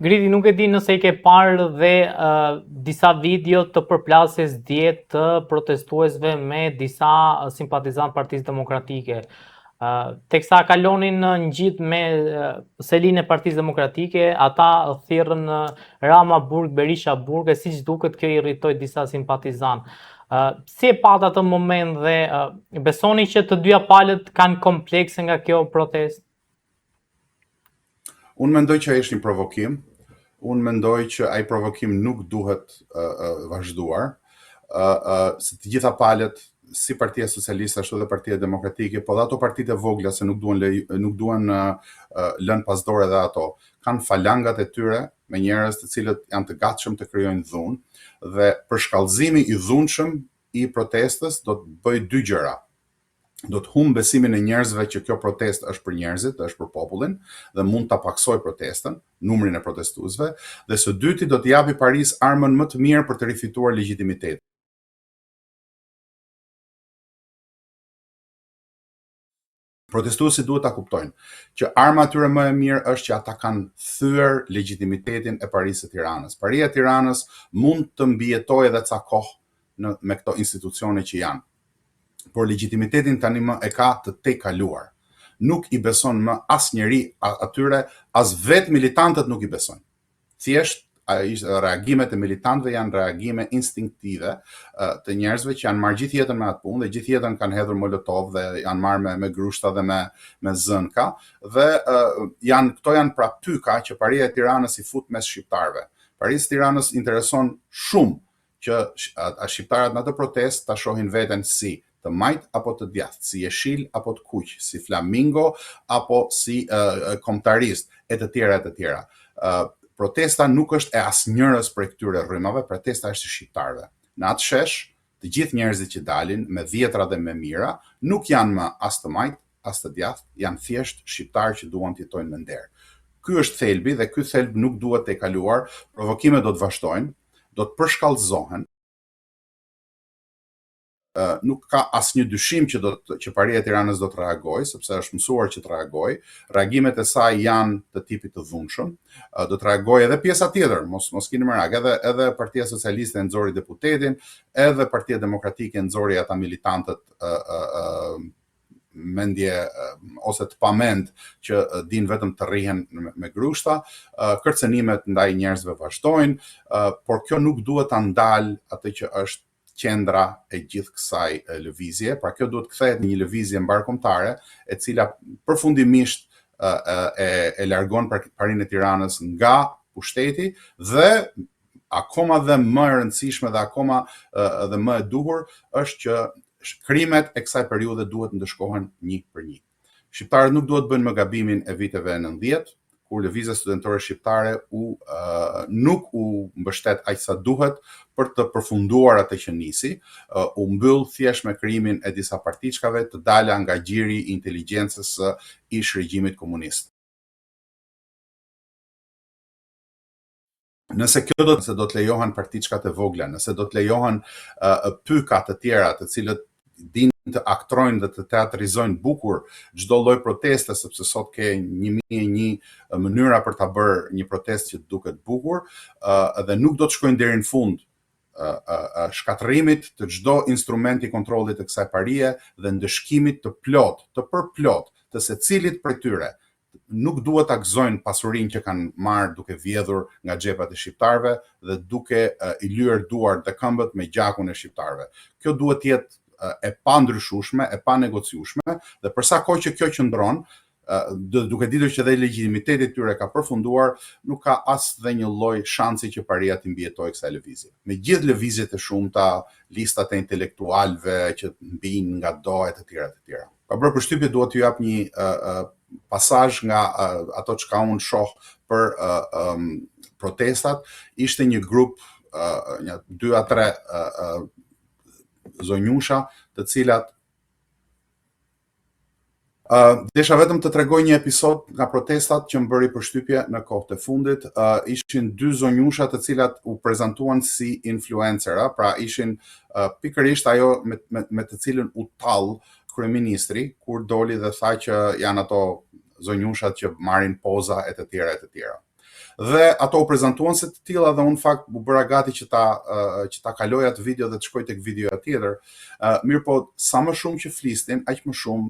Gridi, nuk e di nëse i ke parë dhe disa video të përplasjes djetë të protestuesve me disa simpatizant Partisë Demokratike. Teksa kalonin në ngjit me selin e Partisë Demokratike, ata thirrën Rama Burg, Berisha Burg, e siç duket kjo irritoi disa simpatizant. Si e pat atë moment dhe besoni që të dyja palët kanë komplekse nga kjo protestë? Unë mendoj që është një provokim. Unë mendoj që ai provokim nuk duhet vazhduar. Se të gjitha palët, si Partia Socialiste ashtu dhe Partia Demokratike, po dhe ato partitë e vogla se nuk duan lënë pasdore dhe ato, kanë falangat e tyre me njerëz të cilët janë të gatshëm të krijojnë dhunë dhe përshkallëzimi i dhunshëm i protestës do të bëjë dy gjëra. Do të humbë besimin e njerëzve që kjo protestë është për njerëzit, është për popullin dhe mund ta paksoj protestën, numrin e protestuesve, dhe së dyti do të japi Paris armën më të mirë për të rifituar legitimitet. Protestuesit duhet ta kuptojnë që arma e tyre më e mirë është që ata kanë thyer legitimitetin e Parisë së Tiranës. Paria e Tiranës mund të mbijetojë edhe ca kohë me këto institucione që janë. Por legitimitetin tani më e ka të tejkaluar. Nuk i beson më asnjëri atyre, as vetë militantët nuk i besojnë. Thjesht reagimet e militantëve janë reagime instinktive të njerëzve që janë marrë gjithë jetën me atë punë dhe gjithë jetën kanë hedhur molotov dhe janë marrë me grushta dhe me zënka dhe këto janë pra pyka që Paria e Tiranës i fut mes shqiptarëve. Paria e Tiranës intereson shumë që shqiptarët në atë protestë ta shohin veten si të majt apo të djathtë, si jeshil apo të kuq, si flamingo apo si kombëtarist e të tjera e të tjera. Protesta nuk është e asnjërës prej këtyre rrymave, protesta është e shqiptarëve. Në atë shesh, të gjithë njerëzit që dalin me dhjetra dhe me mira nuk janë më as të majt, as të djathtë, janë thjesht shqiptarë që duan të jetojnë me nder. Ky është thelbi dhe ky thelb nuk duhet të kaluar, provokimet do të vazhdojnë, do të përshkallëzohen. Nuk ka asnjë dyshim që Paria e Tiranës do të reagojë, sepse është mësuar që të reagojë. Reagimet e saj janë të tipit të dhunshëm. Do të reagojë edhe pjesa tjetër, mos keni merak, edhe Partia Socialiste e nxori deputetin, edhe Partia Demokratike e nxori ata militantët mendje ose të pamend që din vetëm të rrihen me grushta. Kërcënimet ndaj njerëzve vazhdojnë, por kjo nuk duhet ta ndalë atë që është qendra e gjithë kësaj lëvizje, pra kjo duhet kthehet në një lëvizje mbarkombëtare, e cila përfundimisht e largon Parinë e Tiranës nga pushteti dhe akoma dhe më e rëndësishme dhe akoma dhe më e duhur është që krimet e kësaj periudhe duhet ndëshkohen një për një. Shqiptarët nuk duhet bëjnë më gabimin e viteve 90, kur lëvizja studentore shqiptare nuk u mbështet aq sa duhet për të përfunduar atë që nisi, u mbyll thjesht me krijimin e disa partiçkave të dala nga gjiri i inteligjencës së ish regjimit komunist. Nëse do të lejohen partiçkat e vogla, nëse do të lejohen pyka të tjera të cilët din të aktrojnë dhe të teatrizojnë bukur çdo lloj proteste, sepse sot ke 1001 mënyra për ta bërë një protestë që duket bukur, dhe nuk do të shkojnë deri në fund shkatërimit të çdo instrumenti kontrollit të kësaj parie dhe ndëshkimit të përplot të secilit prej tyre. Nuk duhet ta gëzojnë pasurinë që kanë marrë duke vjedhur nga xhepat e shqiptarëve dhe duke i lyer duart dhe këmbët me gjakun e shqiptarëve. Kjo duhet të jetë e pandryshueshme, e panegociueshme, dhe për sa kohë që kjo qëndron, duke ditur që dhe legitimiteti i tyre ka përfunduar, nuk ka as dhe një lloj shansi që Paria të mbijetojë kësaj lëvizje. Me gjithë lëvizjet e shumta, listat e intelektualëve që mbijnë nga do e të tjera. Pa bërë përshtypje duhet t'ju jap një pasazh nga ato çka unë shoh për protestat. Ishte një grup, 2 a 3 zonjusha, të cilat desha vetëm të tregoj një episod nga protestat që më bëri përshtypje në kohët e fundit. Ishin 2 zonjusha të cilat u prezantuan si influencera, pra ishin pikërisht ajo me të cilën u tall kryeministri kur doli dhe tha që janë ato zonjushat që marrin poza e të tjera. dhe ato u prezantuan se të tilla dhe unë fakt u bëra gati që ta kaloj atë video dhe të shkoj tek videoja tjetër. Mirë po, sa më shumë që flisnin, aq më shumë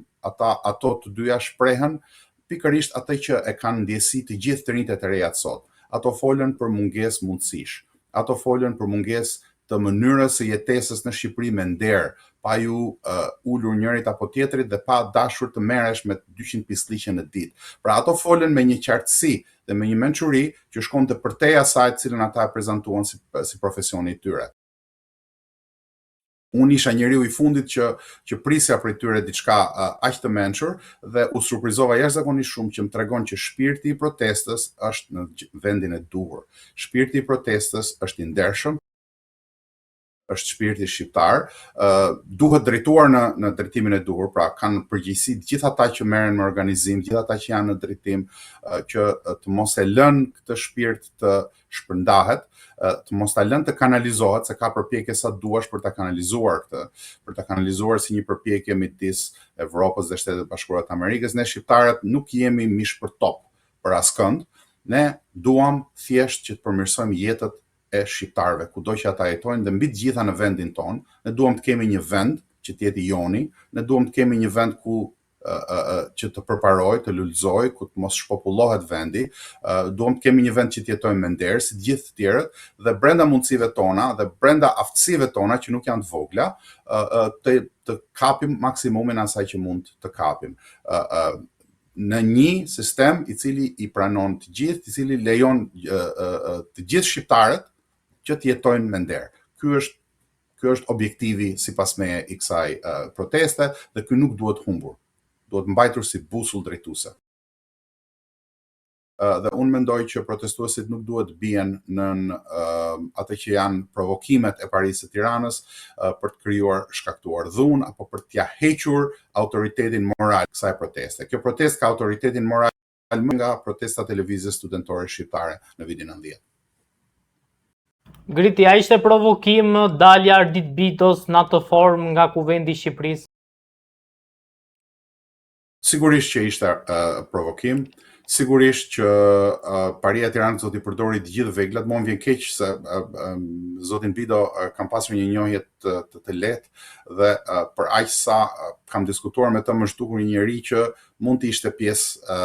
ato të dyja shprehen pikërisht atë që e kanë ndjesi të gjithë të rinjtë të reja sot. Ato folën për mungesë mundësish. Ato folën për mungesë të mënyrës së jetesës në Shqipëri me nder, pa ju ulur njërit apo tjetrit dhe pa dashur të merresh me 200 pisliqe në ditë. Pra ato folën me një qartësi dhe me një mençuri që shkonte përtej asaj të cilën ata e prezantuan si profesioni i tyre. Unë isha njeriu i fundit që prisja prej tyre diçka aq të mençur dhe u surprizova jashtëzakonisht shumë që më tregon që shpirti i protestës është në vendin e duhur. Shpirti i protestës është i ndershëm, është shpirti shqiptar, duhet drejtuar në drejtimin e duhur, pra kanë përgjegjësi gjithë ata që merren me organizim, gjithë ata që janë në drejtim, që të mos e lënë këtë shpirt të shpërndahet, të mos ta lënë të kanalizohet, se ka përpjekje sa duash për ta kanalizuar këtë, për ta kanalizuar si një përpjekje midis Evropës dhe Shtetet Bashkuara të Amerikës. Ne shqiptarët nuk jemi mish për top për askënd, ne duam thjesht që të përmirësojmë jetët e shqiptarëve, kudo që ata jetojnë dhe mbi të gjitha në vendin tonë. Ne duam të kemi një vend që të jetë i joni, ne duam të kemi një vend ku që të përparoj, të lulëzoj, ku të mos shpopullohet vendi, duam të kemi një vend që të jetojmë me nder si të gjithë të tjerët dhe brenda mundësive tona dhe brenda aftësive tona që nuk janë të vogla, të kapim maksimumin asaj që mund të kapim. Në një sistem i cili i pranon të gjithë, i cili lejon të gjithë shqiptarët që të jetojnë me nder. Ky është objektivi sipas meje i kësaj proteste dhe ky nuk duhet humbur. Duhet mbajtur si busull drejtuese. Dhe unë mendoj që protestuesit nuk duhet bien në atë që janë provokimet e Parisë së Tiranës për të krijuar, shkaktuar dhunë apo për t'ia hequr autoritetin moral kësaj proteste. Kjo protestë ka autoritetin moral më nga protesta e lëvizjes studentore shqiptare në vitin 90. Griti, a ishte provokim dalja Ardit Bitos në atë formë nga Kuvendi i Shqipërisë? Sigurisht që ishte provokim. Sigurisht që Paria e Tiranës do t'i përdori të gjithë veglat. Mo më vjen keq se zotin Bido kam pasur një njohje të lehtë dhe për aq sa kam diskutuar me të më zhdukur një njerëz që mund të ishte pjesë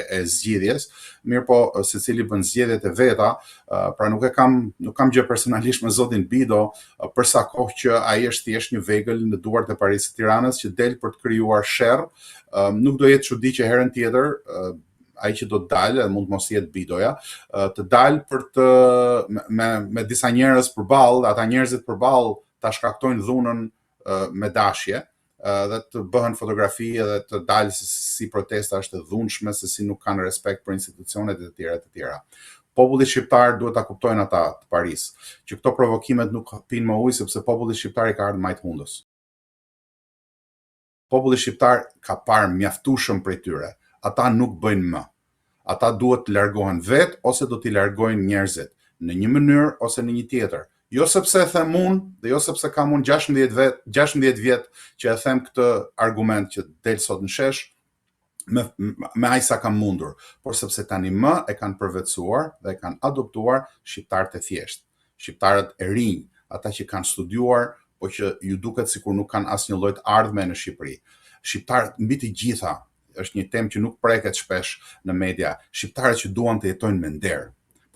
e zgjidhjes. Mirë po, secili bën zgjedhjet e veta, pra nuk kam gjë personalisht me zotin Bido, për sa kohë që ai është thjesht një vegël në duart e Parisë së Tiranës që del për të krijuar sherr. Nuk do jetë çudi që herën tjetër ai që do të dalë, mund të mos jetë Bidoja, të dalë për të me disa njerëz përballë, ata njerëzit përballë ta shkaktojnë dhunën me dashje dhe të bëhen fotografi dhe të dalë si protesta është e dhunshme, se si nuk kanë respekt për institucionet e tjera. Populli shqiptar duhet ta kuptojnë ata të Parisë, që këto provokimet nuk pinë më ujë sepse populli shqiptar i ka ardhur majt hundës. Populli shqiptar ka parë mjaftueshëm prej tyre. Ata nuk bëjnë më. Ata duhet të largohen vetë ose do t'i largojnë njerëzit në një mënyrë ose në një tjetër. Jo sepse e them unë dhe jo sepse kam unë 16 vjet që e them këtë argument që del sot në shesh me aq sa kam mundur, por sepse tani më e kanë përvetësuar dhe e kanë adoptuar shqiptarët e thjeshtë, shqiptarët e rinj, ata që kanë studiuar, po që ju duket sikur nuk kanë asnjë lloj të ardhme në Shqipëri. Shqiptarët mbi të gjitha, është një temë që nuk preket shpesh në media, shqiptarët që duan të jetojnë me nder.